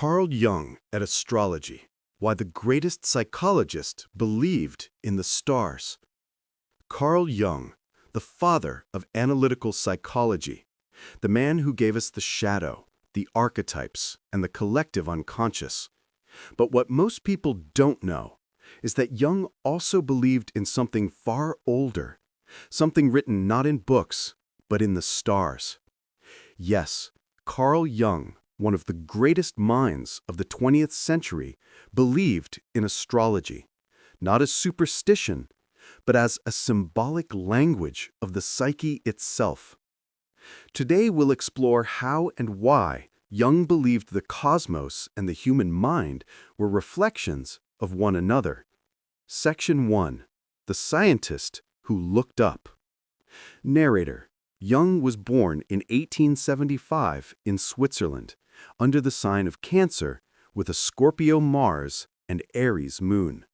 Carl Jung at Astrology, Why the Greatest Psychologist Believed in the Stars. Carl Jung, the father of analytical psychology, the man who gave us the shadow, the archetypes, and the collective unconscious. But what most people don't know is that Jung also believed in something far older, something written not in books, but in the stars. Yes, Carl Jung, one of the greatest minds of the 20th century, believed in astrology, not as superstition, but as a symbolic language of the psyche itself. Today we'll explore how and why Jung believed the cosmos and the human mind were reflections of one another. Section 1. The Scientist Who Looked Up. Narrator. Jung was born in 1875 in Switzerland, under the sign of Cancer, with a Scorpio Mars and Aries moon.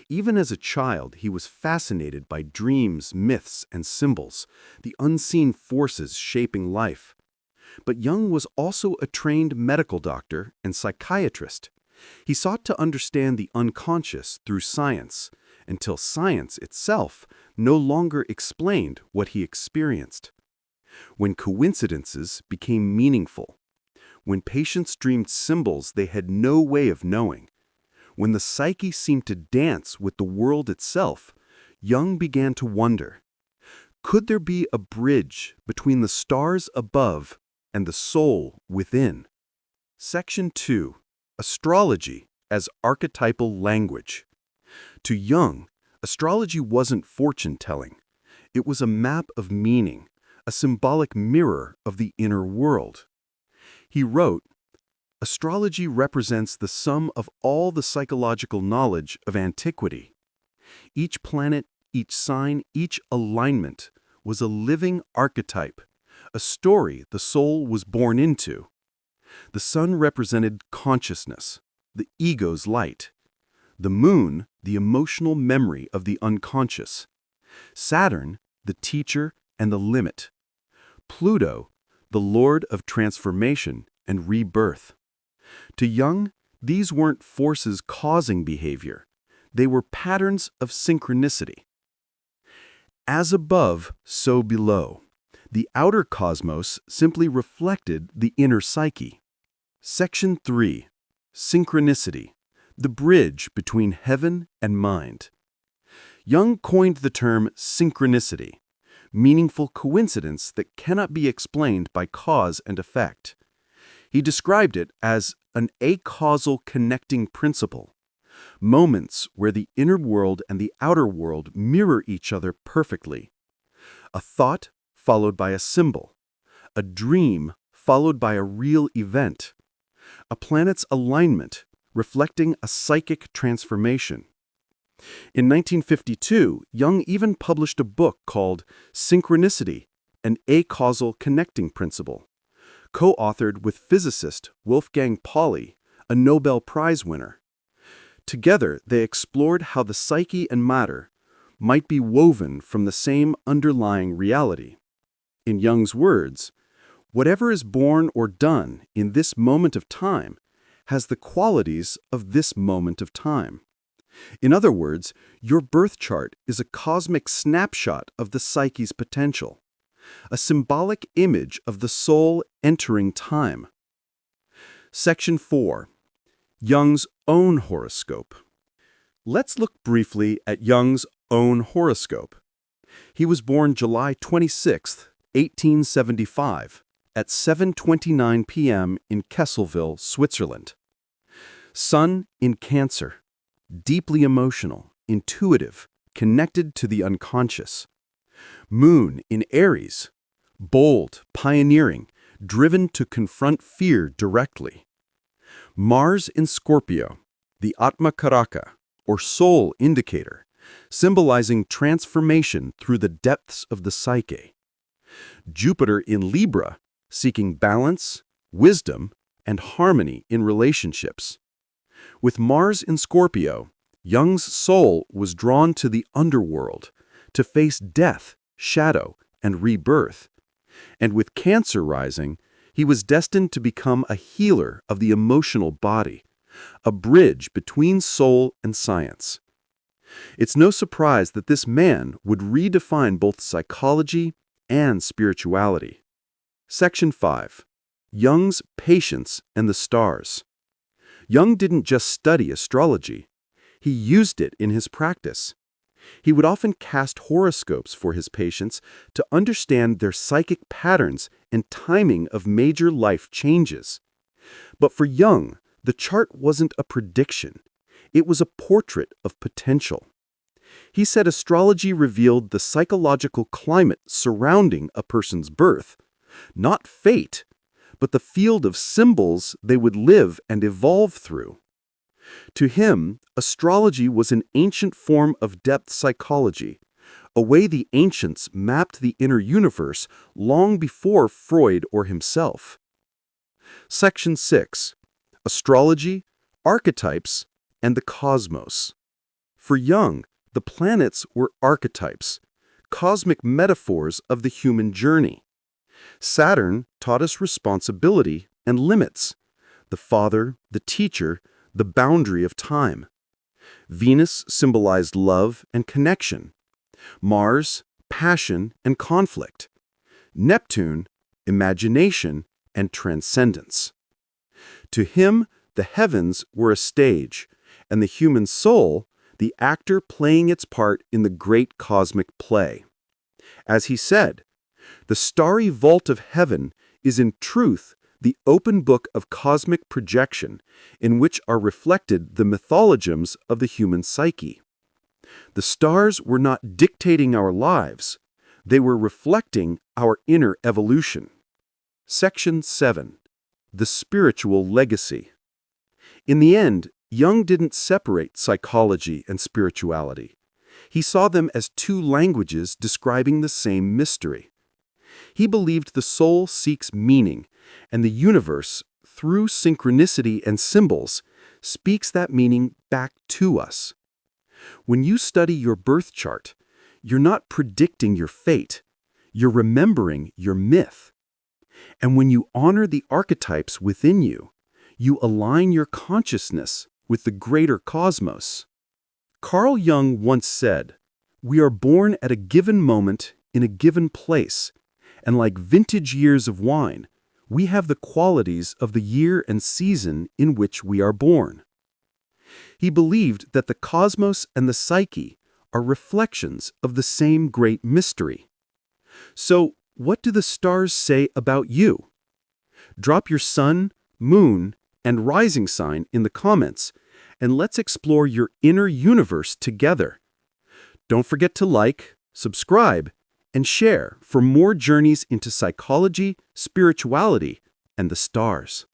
Even as a child, he was fascinated by dreams, myths, and symbols, the unseen forces shaping life. But Jung was also a trained medical doctor and psychiatrist. He sought to understand the unconscious through science, until science itself no longer explained what he experienced. When coincidences became meaningful, when patients dreamed symbols they had no way of knowing, when the psyche seemed to dance with the world itself, Jung began to wonder, could there be a bridge between the stars above and the soul within? Section 2. Astrology as Archetypal Language. To Jung, astrology wasn't fortune-telling. It was a map of meaning, a symbolic mirror of the inner world. He wrote, "Astrology represents the sum of all the psychological knowledge of antiquity. Each planet, each sign, each alignment was a living archetype, a story the soul was born into. The sun represented consciousness, the ego's light. The moon, the emotional memory of the unconscious. Saturn, the teacher and the limit. Pluto, the lord of transformation and rebirth." To Jung, these weren't forces causing behavior. They were patterns of synchronicity. As above, so below. The outer cosmos simply reflected the inner psyche. Section 3. Synchronicity, the bridge between heaven and mind. Jung coined the term synchronicity, meaningful coincidence that cannot be explained by cause and effect. He described it as an acausal connecting principle, moments where the inner world and the outer world mirror each other perfectly. A thought followed by a symbol, a dream followed by a real event, a planet's alignment reflecting a psychic transformation. In 1952, Jung even published a book called Synchronicity, an Acausal Connecting Principle, co-authored with physicist Wolfgang Pauli, a Nobel Prize winner. Together, they explored how the psyche and matter might be woven from the same underlying reality. In Jung's words, "Whatever is born or done in this moment of time has the qualities of this moment of time." In other words, your birth chart is a cosmic snapshot of the psyche's potential, a symbolic image of the soul entering time. Section 4. Jung's own horoscope. Let's look briefly at Jung's own horoscope. He was born July 26, 1875, at 7:29 p.m. in Kesselville, Switzerland. Sun in Cancer. Deeply emotional, intuitive, connected to the unconscious. Moon in Aries, bold, pioneering, driven to confront fear directly. Mars in Scorpio, the Atma Karaka, or soul indicator, symbolizing transformation through the depths of the psyche. Jupiter in Libra, seeking balance, wisdom, and harmony in relationships. With Mars in Scorpio, Jung's soul was drawn to the underworld, to face death, shadow, and rebirth. And with Cancer rising, He was destined to become a healer of the emotional body, a bridge between soul and science. It's no surprise that this man would redefine both psychology and spirituality. Section 5. Jung's Patience and the Stars. Jung didn't just study astrology. He used it in his practice. He would often cast horoscopes for his patients to understand their psychic patterns and timing of major life changes. But for Jung, the chart wasn't a prediction. It was a portrait of potential. He said astrology revealed the psychological climate surrounding a person's birth, not fate, but the field of symbols they would live and evolve through. To him, astrology was an ancient form of depth psychology, a way the ancients mapped the inner universe long before Freud or himself. Section 6. Astrology, Archetypes, and the Cosmos. For Jung, the planets were archetypes, cosmic metaphors of the human journey. Saturn taught us responsibility and limits, the father, the teacher, the boundary of time. Venus symbolized love and connection. Mars, passion and conflict. Neptune, imagination and transcendence. To him, the heavens were a stage, and the human soul, the actor playing its part in the great cosmic play. As he said, the starry vault of heaven is in truth the open book of cosmic projection in which are reflected the mythologisms of the human psyche. The stars were not dictating our lives, they were reflecting our inner evolution. Section 7. The Spiritual Legacy. In the end, Jung didn't separate psychology and spirituality. He saw them as two languages describing the same mystery. He believed the soul seeks meaning, and the universe, through synchronicity and symbols, speaks that meaning back to us. When you study your birth chart, you're not predicting your fate, you're remembering your myth. And when you honor the archetypes within you, you align your consciousness with the greater cosmos. Carl Jung once said, "We are born at a given moment in a given place, and like vintage years of wine, we have the qualities of the year and season in which we are born." He believed that the cosmos and the psyche are reflections of the same great mystery. So, what do the stars say about you? Drop your sun, moon, and rising sign in the comments, and let's explore your inner universe together. Don't forget to like, subscribe, and share for more journeys into psychology, spirituality, and the stars.